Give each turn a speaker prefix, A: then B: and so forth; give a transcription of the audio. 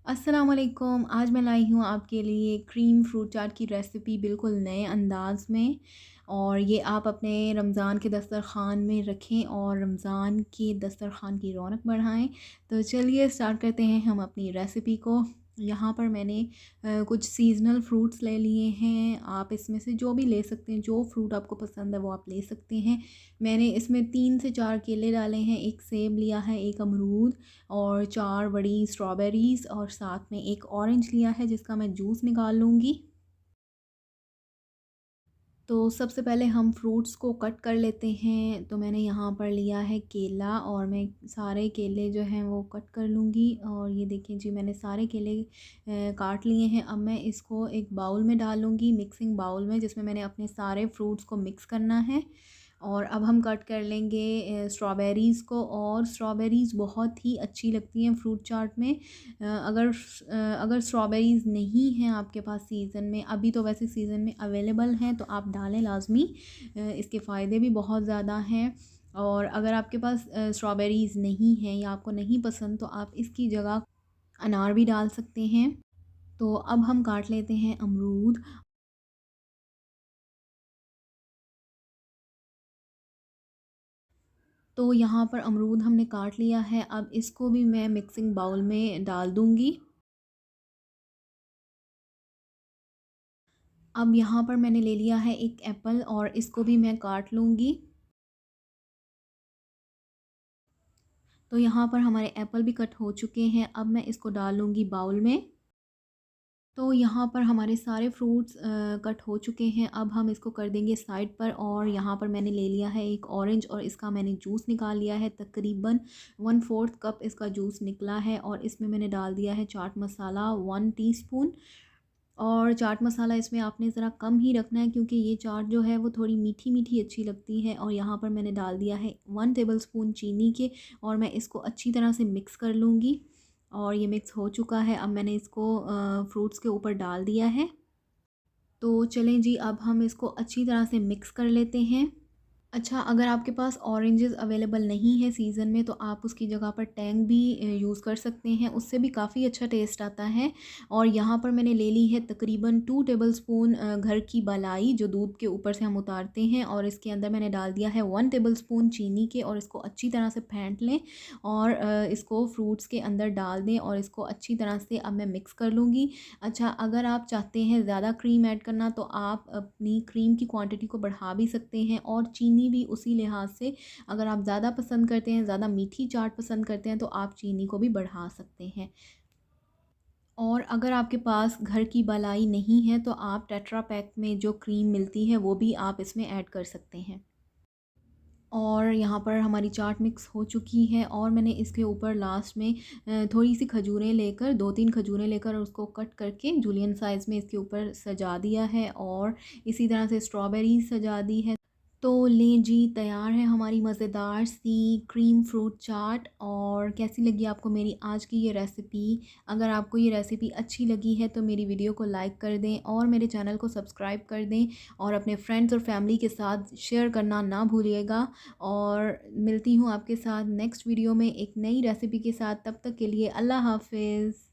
A: अस्सलाम वालेकुम। आज मैं लाई हूँ आपके लिए क्रीम फ्रूट चाट की रेसिपी बिल्कुल नए अंदाज़ में। और ये आप अपने रमज़ान के दस्तरख़्वान में रखें और रमज़ान के दस्तरख़्वान की रौनक बढ़ाएँ। तो चलिए स्टार्ट करते हैं हम अपनी रेसिपी को। यहाँ पर मैंने कुछ सीज़नल फ्रूट्स ले लिए हैं। आप इसमें से जो भी ले सकते हैं, जो फ्रूट आपको पसंद है वो आप ले सकते हैं। मैंने इसमें 3 से 4 केले डाले हैं, 1 सेब लिया है, 1 अमरूद और 4 बड़ी स्ट्रॉबेरीज़ और साथ में 1 ऑरेंज लिया है जिसका मैं जूस निकाल लूँगी। तो सबसे पहले हम फ्रूट्स को कट कर लेते हैं। तो मैंने यहाँ पर लिया है केला और मैं सारे केले जो हैं वो कट कर लूँगी। और ये देखिए जी, मैंने सारे केले काट लिए हैं। अब मैं इसको एक बाउल में डालूँगी, मिक्सिंग बाउल में, जिसमें मैंने अपने सारे फ्रूट्स को मिक्स करना है। और अब हम कट कर लेंगे स्ट्रॉबेरीज़ को। और स्ट्रॉबेरीज़ बहुत ही अच्छी लगती हैं फ्रूट चाट में। अगर स्ट्रॉबेरीज़ नहीं हैं आपके पास सीज़न में, अभी तो वैसे सीज़न में अवेलेबल हैं, तो आप डालें लाज़मी। इसके फ़ायदे भी बहुत ज़्यादा हैं। और अगर आपके पास स्ट्रॉबेरीज़ नहीं हैं या आपको नहीं पसंद, तो आप इसकी जगह अनार भी डाल सकते हैं। तो अब हम काट लेते हैं अमरूद। तो यहाँ पर अमरूद हमने काट लिया है। अब इसको भी मैं मिक्सिंग बाउल में डाल दूँगी। अब यहाँ पर मैंने ले लिया है एक एप्पल और इसको भी मैं काट लूँगी। तो यहाँ पर हमारे एप्पल भी कट हो चुके हैं। अब मैं इसको डाल लूँगी बाउल में। तो यहाँ पर हमारे सारे फ्रूट्स कट हो चुके हैं। अब हम इसको कर देंगे साइड पर। और यहाँ पर मैंने ले लिया है एक ऑरेंज और इसका मैंने जूस निकाल लिया है। तकरीबन 1/4 कप इसका जूस निकला है। और इसमें मैंने डाल दिया है चाट मसाला 1 टीस्पून। और चाट मसाला इसमें आपने ज़रा कम ही रखना है, क्योंकि ये चाट जो है वो थोड़ी मीठी मीठी अच्छी लगती है। और यहाँ पर मैंने डाल दिया है 1 टेबलस्पून चीनी के। और मैं इसको अच्छी तरह से मिक्स कर लूँगी। और ये मिक्स हो चुका है। अब मैंने इसको फ्रूट्स के ऊपर डाल दिया है। तो चलें जी, अब हम इसको अच्छी तरह से मिक्स कर लेते हैं। अच्छा, अगर आपके पास ऑरेंजेस अवेलेबल नहीं है सीज़न में, तो आप उसकी जगह पर टैंग भी यूज़ कर सकते हैं, उससे भी काफ़ी अच्छा टेस्ट आता है। और यहाँ पर मैंने ले ली है तकरीबन 2 टेबलस्पून घर की मलाई, जो दूध के ऊपर से हम उतारते हैं। और इसके अंदर मैंने डाल दिया है 1 टेबलस्पून चीनी के। और इसको अच्छी तरह से फेंट लें और इसको फ्रूट्स के अंदर डाल दें और इसको अच्छी तरह से अब मैं मिक्स कर लूँगी। अच्छा, अगर आप चाहते हैं ज़्यादा क्रीम ऐड करना, तो आप अपनी क्रीम की क्वांटिटी को बढ़ा भी सकते हैं। और चीनी भी उसी लिहाज से, अगर आप ज़्यादा पसंद करते हैं, ज़्यादा मीठी चाट पसंद करते हैं, तो आप चीनी को भी बढ़ा सकते हैं। और अगर आपके पास घर की मलाई नहीं है, तो आप टेट्रा पैक में जो क्रीम मिलती है वो भी आप इसमें ऐड कर सकते हैं। और यहाँ पर हमारी चाट मिक्स हो चुकी है। और मैंने इसके ऊपर लास्ट में थोड़ी सी खजूरें लेकर, 2-3 खजूरें लेकर उसको कट करके जूलियन साइज़ में इसके ऊपर सजा दिया है। और इसी तरह से स्ट्रॉबेरी सजा दी है। तो लें जी, तैयार है हमारी मज़ेदार सी क्रीम फ्रूट चाट। और कैसी लगी आपको मेरी आज की ये रेसिपी? अगर आपको ये रेसिपी अच्छी लगी है तो मेरी वीडियो को लाइक कर दें और मेरे चैनल को सब्सक्राइब कर दें। और अपने फ्रेंड्स और फैमिली के साथ शेयर करना ना भूलिएगा। और मिलती हूँ आपके साथ नेक्स्ट वीडियो में एक नई रेसिपी के साथ। तब तक के लिए अल्लाह हाफ़िज़।